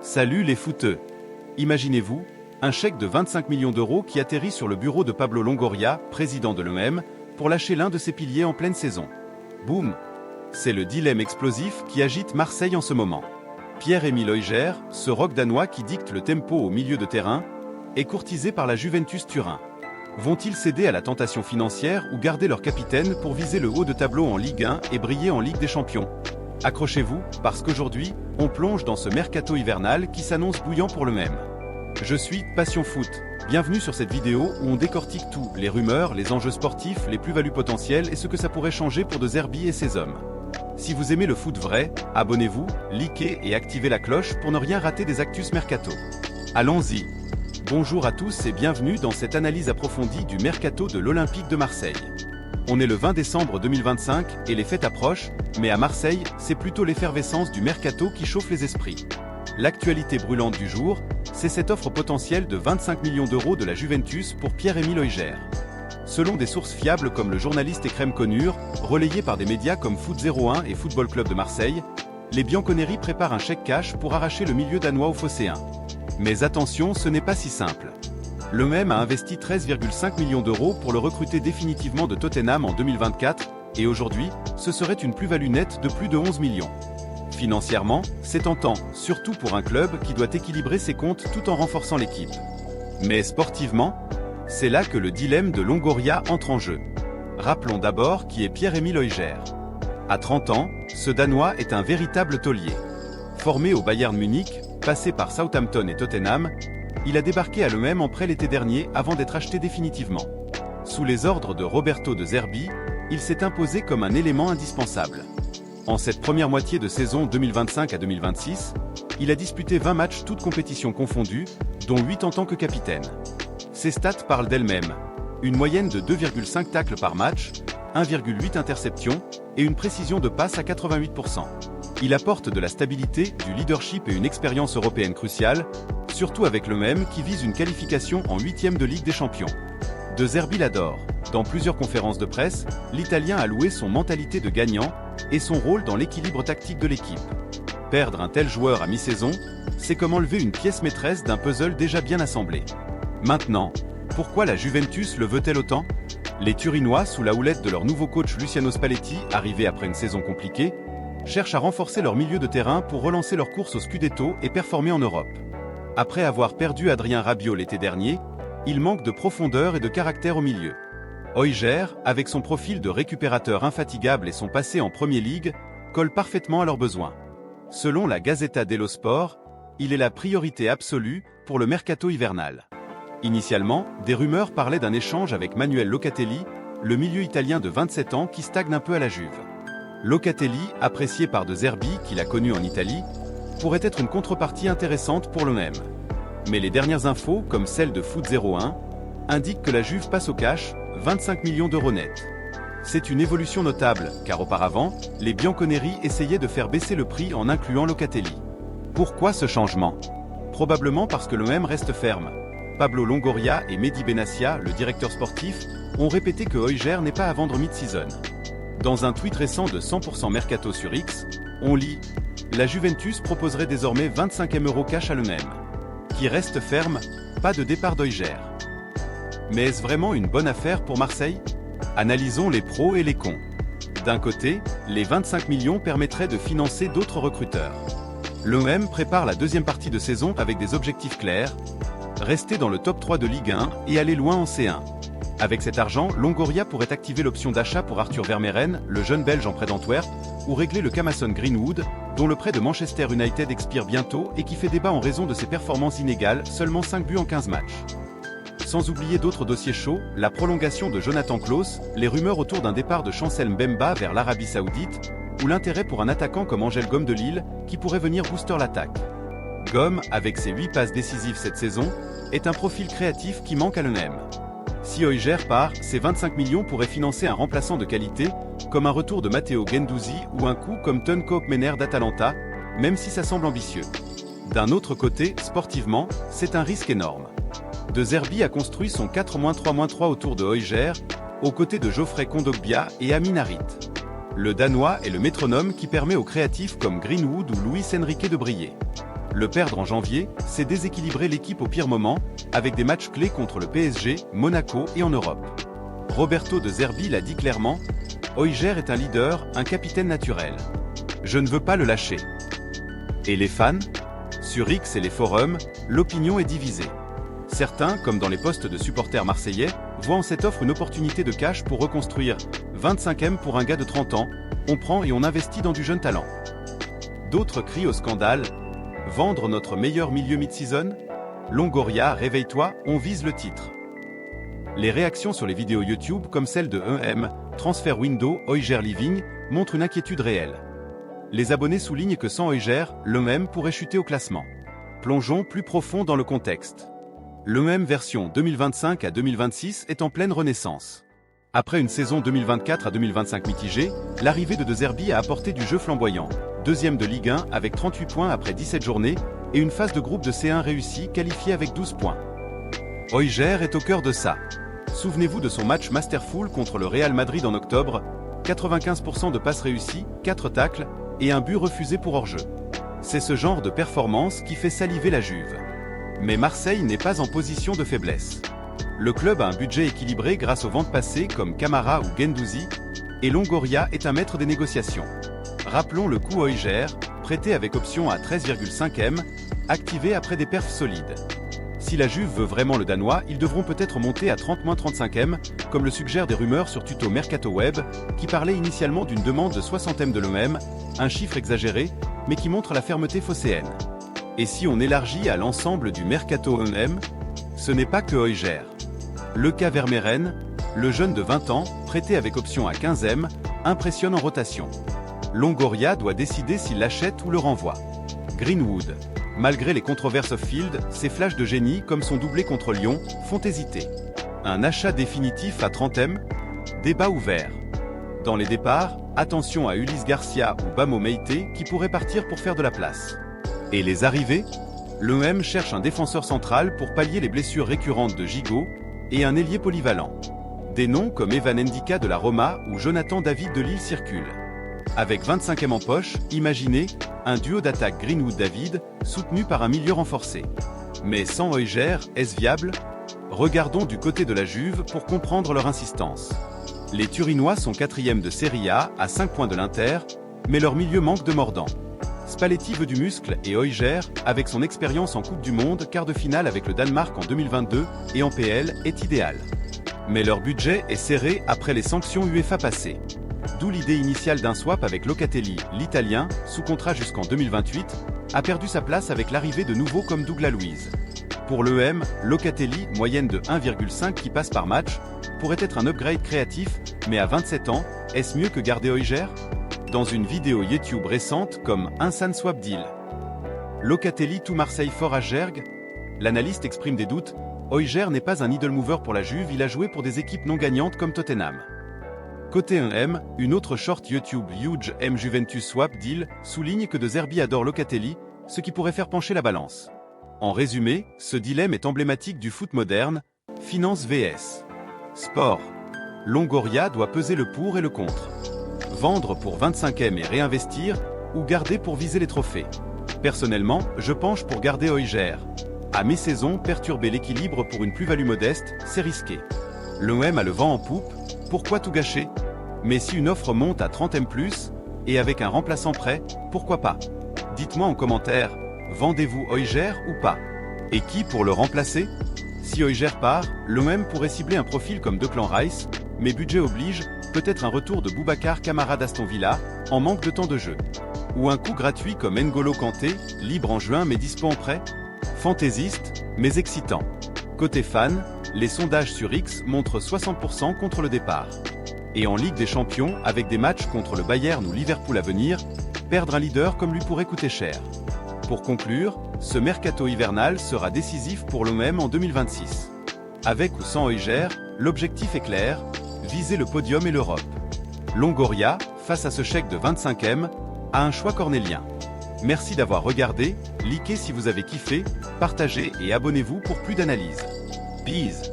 Salut les footeux! Imaginez-vous, un chèque de 25 millions d'euros qui atterrit sur le bureau de Pablo Longoria, président de l'OM, pour lâcher l'un de ses piliers en pleine saison. Boum! C'est le dilemme explosif qui agite Marseille en ce moment. Pierre-Emile Højgård, ce rock danois qui dicte le tempo au milieu de terrain, est courtisé par la Juventus Turin. Vont-ils céder à la tentation financière ou garder leur capitaine pour viser le haut de tableau en Ligue 1 et briller en Ligue des Champions? Accrochez-vous, parce qu'aujourd'hui, on plonge dans ce mercato hivernal qui s'annonce bouillant pour le même. Je suis Passion Foot. Bienvenue sur cette vidéo où on décortique tout, les rumeurs, les enjeux sportifs, les plus-values potentielles et ce que ça pourrait changer pour De Zerbi et ses hommes. Si vous aimez le foot vrai, abonnez-vous, likez et activez la cloche pour ne rien rater des actus mercato. Allons-y. Bonjour à tous et bienvenue dans cette analyse approfondie du mercato de l'Olympique de Marseille. On est le 20 décembre 2025 et les fêtes approchent, mais à Marseille, c'est plutôt l'effervescence du mercato qui chauffe les esprits. L'actualité brûlante du jour, c'est cette offre potentielle de 25 millions d'euros de la Juventus pour Pierre-Emile Højgård. Selon des sources fiables comme le journaliste Ekrem Konur, relayé par des médias comme Foot 01 et Football Club de Marseille, les Bianconeri préparent un chèque cash pour arracher le milieu danois aux Phocéens. Mais attention, ce n'est pas si simple. L'OM a investi 13,5 millions d'euros pour le recruter définitivement de Tottenham en 2024, et aujourd'hui, ce serait une plus-value nette de plus de 11 millions. Financièrement, c'est tentant, surtout pour un club qui doit équilibrer ses comptes tout en renforçant l'équipe. Mais sportivement, c'est là que le dilemme de Longoria entre en jeu. Rappelons d'abord qui est Pierre-Emile Højgård. À 30 ans, ce Danois est un véritable taulier. Formé au Bayern Munich, passé par Southampton et Tottenham, il a débarqué à l'OM en prêt l'été dernier avant d'être acheté définitivement. Sous les ordres de Roberto De Zerbi, il s'est imposé comme un élément indispensable. En cette première moitié de saison 2025 à 2026, il a disputé 20 matchs toutes compétitions confondues, dont 8 en tant que capitaine. Ses stats parlent d'elles-mêmes. Une moyenne de 2,5 tacles par match, 1,8 interceptions et une précision de passe à 88%. Il apporte de la stabilité, du leadership et une expérience européenne cruciale, surtout avec l'OM qui vise une qualification en 8e de Ligue des Champions. De Zerbi l'adore. Dans plusieurs conférences de presse, l'Italien a loué son mentalité de gagnant et son rôle dans l'équilibre tactique de l'équipe. Perdre un tel joueur à mi-saison, c'est comme enlever une pièce maîtresse d'un puzzle déjà bien assemblé. Maintenant, pourquoi la Juventus le veut-elle autant? Les Turinois, sous la houlette de leur nouveau coach Luciano Spalletti, arrivé après une saison compliquée, cherchent à renforcer leur milieu de terrain pour relancer leur course au Scudetto et performer en Europe. Après avoir perdu Adrien Rabiot l'été dernier, il manque de profondeur et de caractère au milieu. Højgård, avec son profil de récupérateur infatigable et son passé en Premier League, colle parfaitement à leurs besoins. Selon la Gazzetta dello Sport, il est la priorité absolue pour le mercato hivernal. Initialement, des rumeurs parlaient d'un échange avec Manuel Locatelli, le milieu italien de 27 ans qui stagne un peu à la Juve. Locatelli, apprécié par De Zerbi, qu'il a connu en Italie, pourrait être une contrepartie intéressante pour l'OM. Mais les dernières infos, comme celle de Foot 01, indiquent que la Juve passe au cash, 25 millions d'euros net. C'est une évolution notable, car auparavant, les Bianconeri essayaient de faire baisser le prix en incluant Locatelli. Pourquoi ce changement? Probablement parce que l'OM reste ferme. Pablo Longoria et Mehdi Benassia, le directeur sportif, ont répété que Højgård n'est pas à vendre mid-season. Dans un tweet récent de 100% Mercato sur X, on lit « La Juventus proposerait désormais 25 € cash à l'OM. Qui reste ferme, pas de départ d'Højgård. » Mais est-ce vraiment une bonne affaire pour Marseille? Analysons les pros et les cons. D'un côté, les 25 millions permettraient de financer d'autres recruteurs. L'OM prépare la deuxième partie de saison avec des objectifs clairs, rester dans le top 3 de Ligue 1 et aller loin en C1. Avec cet argent, Longoria pourrait activer l'option d'achat pour Arthur Vermeeren, le jeune Belge en prêt d'Antwerp, ou régler le cas Mason Greenwood, dont le prêt de Manchester United expire bientôt et qui fait débat en raison de ses performances inégales, seulement 5 buts en 15 matchs. Sans oublier d'autres dossiers chauds, la prolongation de Jonathan Klaus, les rumeurs autour d'un départ de Chancel Mbemba vers l'Arabie Saoudite, ou l'intérêt pour un attaquant comme Angel Gomes de Lille, qui pourrait venir booster l'attaque. Gomes, avec ses 8 passes décisives cette saison, est un profil créatif qui manque à l'OM. Si Højgård part, ces 25 millions pourraient financer un remplaçant de qualité, comme un retour de Matteo Guendouzi ou un coup comme Teun Koopmener d'Atalanta, même si ça semble ambitieux. D'un autre côté, sportivement, c'est un risque énorme. De Zerbi a construit son 4-3-3 autour de Højgård, aux côtés de Geoffrey Kondogbia et Amin Harit. Le Danois est le métronome qui permet aux créatifs comme Greenwood ou Luis Enrique de briller. Le perdre en janvier, c'est déséquilibrer l'équipe au pire moment, avec des matchs clés contre le PSG, Monaco et en Europe. Roberto De Zerbi l'a dit clairement, Hojbjerg est un leader, un capitaine naturel. Je ne veux pas le lâcher. Et les fans? Sur X et les forums, l'opinion est divisée. Certains, comme dans les postes de supporters marseillais, voient en cette offre une opportunité de cash pour reconstruire. 25e pour un gars de 30 ans, on prend et on investit dans du jeune talent. D'autres crient au scandale. Vendre notre meilleur milieu mid-season? Longoria, réveille-toi, on vise le titre. Les réactions sur les vidéos YouTube comme celle de EM, Transfer Window, Hojbjerg Living, montrent une inquiétude réelle. Les abonnés soulignent que sans Hojbjerg, l'EM pourrait chuter au classement. Plongeons plus profond dans le contexte. L'EM version 2025 à 2026 est en pleine renaissance. Après une saison 2024 à 2025 mitigée, l'arrivée de De Zerbi a apporté du jeu flamboyant. Deuxième de Ligue 1 avec 38 points après 17 journées, et une phase de groupe de C1 réussie qualifiée avec 12 points. Hojbjerg est au cœur de ça. Souvenez-vous de son match masterful contre le Real Madrid en octobre, 95% de passes réussies, 4 tacles, et un but refusé pour hors-jeu. C'est ce genre de performance qui fait saliver la Juve. Mais Marseille n'est pas en position de faiblesse. Le club a un budget équilibré grâce aux ventes passées comme Camara ou Guendouzi, et Longoria est un maître des négociations. Rappelons le coup Hojbjerg, prêté avec option à 13,5M, activé après des perfs solides. Si la Juve veut vraiment le Danois, ils devront peut-être monter à 30-35M, comme le suggèrent des rumeurs sur Tuto Mercato Web, qui parlait initialement d'une demande de 60M de l'OM, un chiffre exagéré, mais qui montre la fermeté phocéenne. Et si on élargit à l'ensemble du Mercato OM, ce n'est pas que Hojbjerg. Le cas Vermeeren, le jeune de 20 ans, prêté avec option à 15M, impressionne en rotation. Longoria doit décider s'il l'achète ou le renvoie. Greenwood. Malgré les controverses off-field, ses flashs de génie comme son doublé contre Lyon font hésiter. Un achat définitif à 30M? Débat ouvert. Dans les départs, attention à Ulysse Garcia ou Bamo Meite qui pourraient partir pour faire de la place. Et les arrivées? L'OM cherche un défenseur central pour pallier les blessures récurrentes de Gigot et un ailier polyvalent. Des noms comme Evan Ndika de la Roma ou Jonathan David de Lille circulent. Avec 25M en poche, imaginez un duo d'attaque Greenwood-David, soutenu par un milieu renforcé. Mais sans Hojbjerg, est-ce viable? Regardons du côté de la Juve pour comprendre leur insistance. Les Turinois sont 4e de Serie A à 5 points de l'Inter, mais leur milieu manque de mordant. Spalletti veut du muscle et Hojbjerg, avec son expérience en Coupe du Monde, quart de finale avec le Danemark en 2022 et en PL, est idéal. Mais leur budget est serré après les sanctions UEFA passées. D'où l'idée initiale d'un swap avec Locatelli, l'Italien, sous contrat jusqu'en 2028, a perdu sa place avec l'arrivée de nouveaux comme Douglas Luiz. Pour l'EM, Locatelli, moyenne de 1,5 qui passe par match, pourrait être un upgrade créatif, mais à 27 ans, est-ce mieux que garder Hojbjerg? Dans une vidéo YouTube récente comme Insane Swap Deal. Locatelli tout Marseille fort Hojbjerg? L'analyste exprime des doutes, Hojbjerg n'est pas un needle mover pour la Juve, il a joué pour des équipes non gagnantes comme Tottenham. Côté 1M, une autre short YouTube Huge M Juventus Swap Deal souligne que De Zerbi adore Locatelli, ce qui pourrait faire pencher la balance. En résumé, ce dilemme est emblématique du foot moderne, finance vs. Sport. Longoria doit peser le pour et le contre. Vendre pour 25M et réinvestir, ou garder pour viser les trophées. Personnellement, je penche pour garder Hojbjerg. À mi-saison, perturber l'équilibre pour une plus-value modeste, c'est risqué. L'OM a le vent en poupe, pourquoi tout gâcher? Mais si une offre monte à 30M+, et avec un remplaçant prêt, pourquoi pas? Dites-moi en commentaire, vendez-vous Hojbjerg ou pas? Et qui pour le remplacer? Si Hojbjerg part, l'OM pourrait cibler un profil comme Declan Rice, mais budget oblige, peut-être un retour de Boubacar Kamara d'Aston Villa, en manque de temps de jeu. Ou un coup gratuit comme N'Golo Kanté, libre en juin mais dispo en prêt? Fantaisiste, mais excitant. Côté fan, les sondages sur X montrent 60% contre le départ. Et en Ligue des Champions, avec des matchs contre le Bayern ou Liverpool à venir, perdre un leader comme lui pourrait coûter cher. Pour conclure, ce mercato hivernal sera décisif pour l'OM en 2026. Avec ou sans Hojbjerg, l'objectif est clair, viser le podium et l'Europe. Longoria, face à ce chèque de 25M, a un choix cornélien. Merci d'avoir regardé, likez si vous avez kiffé, partagez et abonnez-vous pour plus d'analyses. Peace.